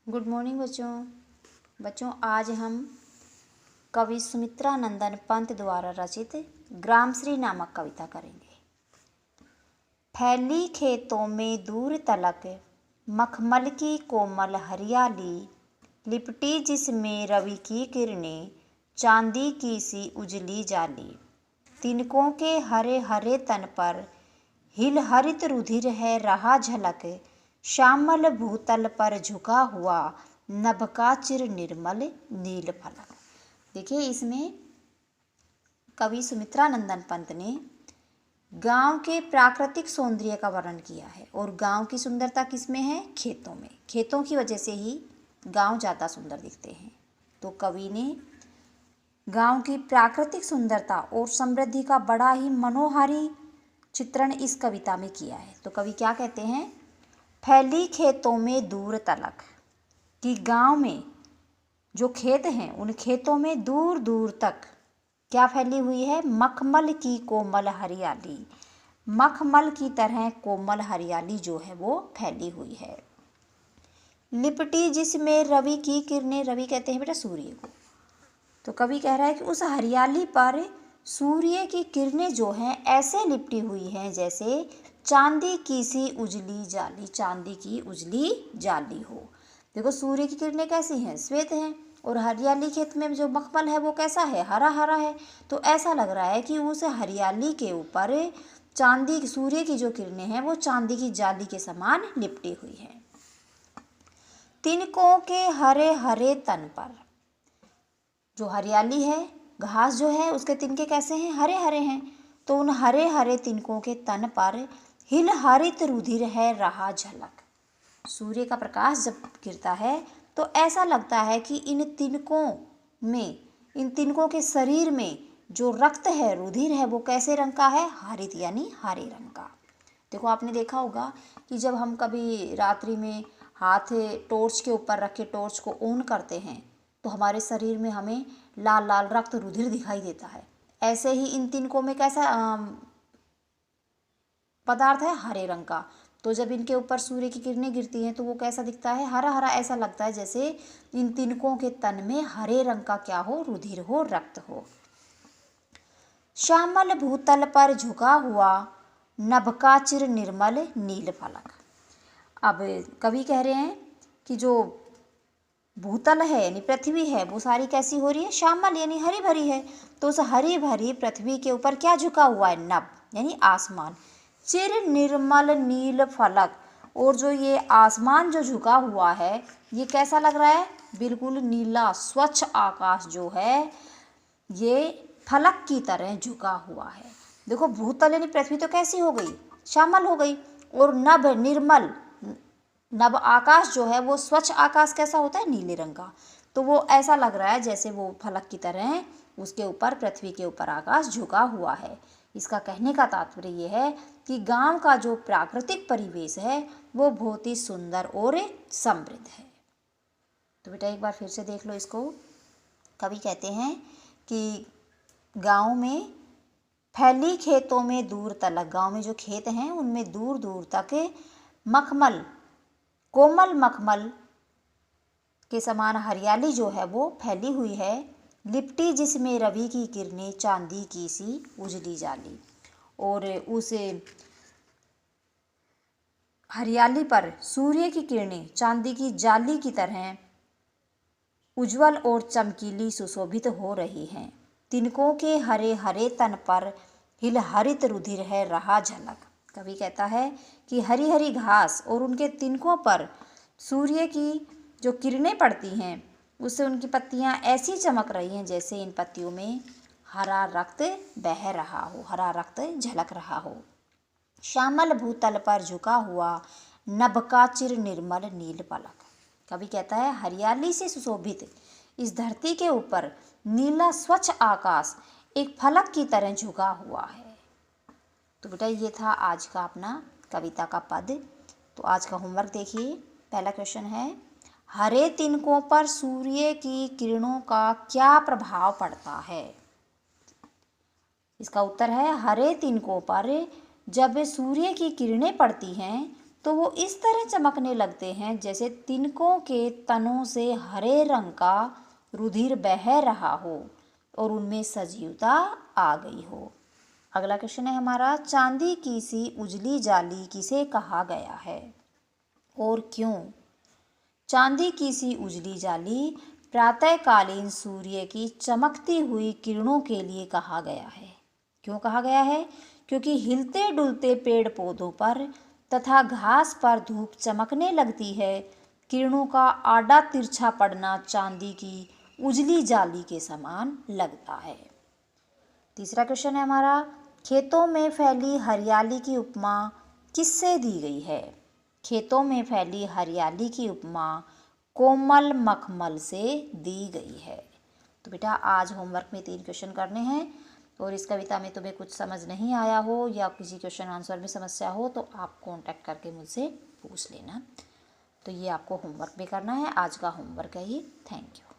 Good morning बच्चों आज हम कवि सुमित्रा नंदन पंत द्वारा रचित ग्रामश्री नामक कविता करेंगे। फैली खेतों में दूर तलक मखमल की कोमल हरियाली, लिपटी जिसमें रवि की किरणें चांदी की सी उजली जाली। तिनकों के हरे हरे तन पर हिल हरित रुधिर है रहा झलक, श्यामल भूतल पर झुका हुआ नभ का चिर निर्मल नील फलक। देखिए, इसमें कवि सुमित्रा नंदन पंत ने गांव के प्राकृतिक सौंदर्य का वर्णन किया है। और गांव की सुंदरता किसमें है? खेतों में। खेतों की वजह से ही गांव ज़्यादा सुंदर दिखते हैं। तो कवि ने गांव की प्राकृतिक सुंदरता और समृद्धि का बड़ा ही मनोहारी चित्रण इस कविता में किया है। तो कवि क्या कहते हैं? फैली खेतों में दूर तलक, कि गांव में जो खेत हैं उन खेतों में दूर दूर तक क्या फैली हुई है? मखमल की कोमल हरियाली। मखमल की तरह कोमल हरियाली जो है वो फैली हुई है। लिपटी जिसमें रवि की किरणें, रवि कहते हैं बेटा सूर्य को। तो कवि कह रहा है कि उस हरियाली पर सूर्य की किरणें जो हैं ऐसे लिपटी हुई हैं जैसे चांदी की सी उजली जाली, चांदी की उजली जाली हो। देखो, सूर्य की किरणें कैसी हैं? श्वेत हैं। और हरियाली खेत में जो मखमल है वो कैसा है? हरा हरा है। तो ऐसा लग रहा है कि उस हरियाली के ऊपर चांदी, सूर्य की जो किरणें हैं वो चांदी की जाली के समान लिपटी हुई हैं। तिनकों के हरे हरे तन पर, जो हरियाली है, घास जो है उसके तिनके कैसे हैं? हरे हरे हैं। तो उन हरे हरे तिनकों के तन पर हिल हरित रुधिर है रहा झलक। सूर्य का प्रकाश जब गिरता है तो ऐसा लगता है कि इन तिनकों के शरीर में जो रक्त है, रुधिर है, वो कैसे रंग का है? हरित यानी हरे रंग का। देखो, आपने देखा होगा कि जब हम कभी रात्रि में हाथ टॉर्च के ऊपर रख के टॉर्च को ऑन करते हैं तो हमारे शरीर में हमें लाल लाल रक्त रुधिर दिखाई देता है। ऐसे ही इन तिनकों में कैसा पदार्थ है? हरे रंग का। तो जब इनके ऊपर सूर्य की किरणें गिरती हैं तो वो कैसा दिखता है? हरा हरा। ऐसा लगता है जैसे इन तिनकों के तन में हरे रंग का क्या हो? रुधिर हो, रक्त हो। श्यामल भूतल पर झुका हुआ नभ का चिर निर्मल नील फलक। अब कवि कह रहे हैं कि जो भूतल है यानी पृथ्वी है वो सारी कैसी हो रही है? श्यामल यानी हरी भरी है। तो उस हरी भरी पृथ्वी के ऊपर क्या झुका हुआ है? नभ यानी आसमान। चिर निर्मल नील फलक, और जो ये आसमान जो झुका हुआ है ये कैसा लग रहा है? बिल्कुल नीला स्वच्छ आकाश जो है ये फलक की तरह झुका हुआ है। देखो, भूतल यानी पृथ्वी तो कैसी हो गई? श्यामल हो गई। और नभ निर्मल, नभ आकाश जो है वो स्वच्छ आकाश कैसा होता है? नीले रंग का। तो वो ऐसा लग रहा है जैसे वो फलक की तरह उसके ऊपर, पृथ्वी के ऊपर आकाश झुका हुआ है। इसका कहने का तात्पर्य ये है कि गांव का जो प्राकृतिक परिवेश है वो बहुत ही सुंदर और समृद्ध है। तो बेटा एक बार फिर से देख लो इसको। कवि कहते हैं कि गांव में फैली खेतों में दूर तलक, गांव में जो खेत हैं उनमें दूर दूर तक मखमल, कोमल मखमल के समान हरियाली जो है वो फैली हुई है। लिपटी जिसमें रवि की किरणें चांदी की सी उजली जाली। और उस हरियाली पर सूर्य की किरणें चांदी की जाली की तरह उज्जवल और चमकीली सुशोभित हो रही हैं। तिनकों के हरे हरे तन पर हिल हरित रुधिर है रहा झलक। कवि कहता है कि हरी हरी घास और उनके तिनकों पर सूर्य की जो किरणें पड़ती हैं उससे उनकी पत्तियां ऐसी चमक रही हैं जैसे इन पत्तियों में हरा रक्त बह रहा हो, हरा रक्त झलक रहा हो। श्यामल भूतल पर झुका हुआ नभ का चिर निर्मल नील फलक। कवि कहता है हरियाली से सुशोभित इस धरती के ऊपर नीला स्वच्छ आकाश एक फलक की तरह झुका हुआ है। तो बेटा ये था आज का अपना कविता का पद। तो आज का होमवर्क देखिए। पहला क्वेश्चन है, हरे तिनकों पर सूर्य की किरणों का क्या प्रभाव पड़ता है? इसका उत्तर है हरे तिनकों पर जब सूर्य की किरणें पड़ती हैं तो वो इस तरह चमकने लगते हैं जैसे तिनकों के तनों से हरे रंग का रुधिर बह रहा हो और उनमें सजीवता आ गई हो। अगला क्वेश्चन है हमारा, चांदी की सी उजली जाली किसे कहा गया है और क्यों? चांदी की सी उजली जाली प्रातःकालीन सूर्य की चमकती हुई किरणों के लिए कहा गया है। क्यों कहा गया है? क्योंकि हिलते डुलते पेड़ पौधों पर तथा घास पर धूप चमकने लगती है। किरणों का आड़ा तिरछा पड़ना चांदी की उजली जाली के समान लगता है। तीसरा क्वेश्चन है हमारा, खेतों में फैली हरियाली की उपमा किससे दी गई है? खेतों में फैली हरियाली की उपमा कोमल मखमल से दी गई है। तो बेटा आज होमवर्क में 3 क्वेश्चन करने हैं और इस कविता में तुम्हें कुछ समझ नहीं आया हो या किसी क्वेश्चन आंसर में समस्या हो तो आप कांटेक्ट करके मुझसे पूछ लेना। तो ये आपको होमवर्क भी करना है। आज का होमवर्क है ये। Thank you.